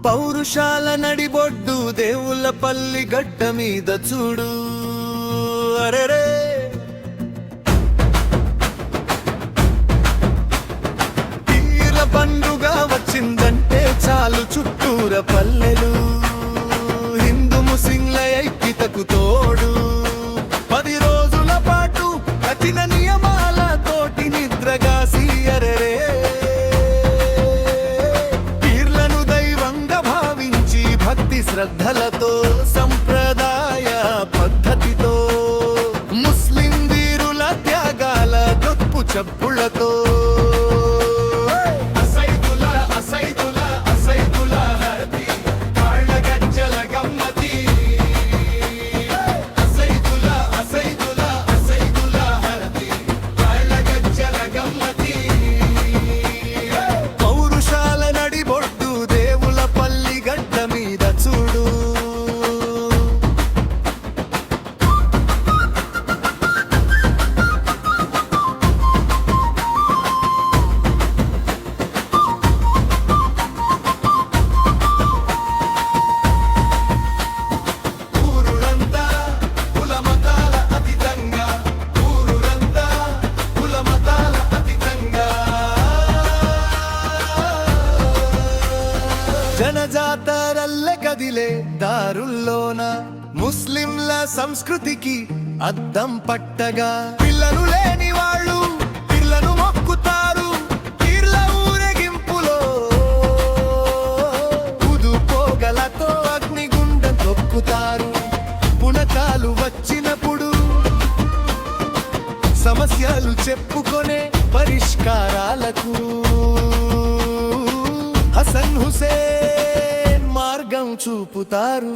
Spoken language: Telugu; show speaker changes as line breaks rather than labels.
పౌరుషాల నడిబొడ్డు దేవుళ్ళపల్లి గడ్డ మీద చూడు. అరెరే పీర్ల పండుగ వచ్చిందంటే చాలు చుట్టూర పల్లెలు, హిందూ ముస్లింల ఐక్యతకు తోడు. 10 రోజుల పాటు కఠిన నియమాల తోటి నిద్రగాసి అరెరే పీర్లను దైవంగా భావించి భక్తి శ్రద్ధలతో సంప్రదాయ పద్ధతితో ముస్లిం వీరుల త్యాగాల గొప్ప చెప్పులతో జనజాతరల్లె కదిలే దారుల్లోన ముస్లింల సంస్కృతికి అద్దం పట్టగా పిల్లలు లేని వాళ్ళు పిల్లను మొక్కుతారు. పీర్ల ఊరేగింపులో ఉదుపోగలతో అగ్నిగుండం తొక్కుతారు. పునకాలు వచ్చినప్పుడు సమస్యలు చెప్పుకొనే పరిష్కారాలకు హసన్ హుసేన్ మార్గం చూపుతారు.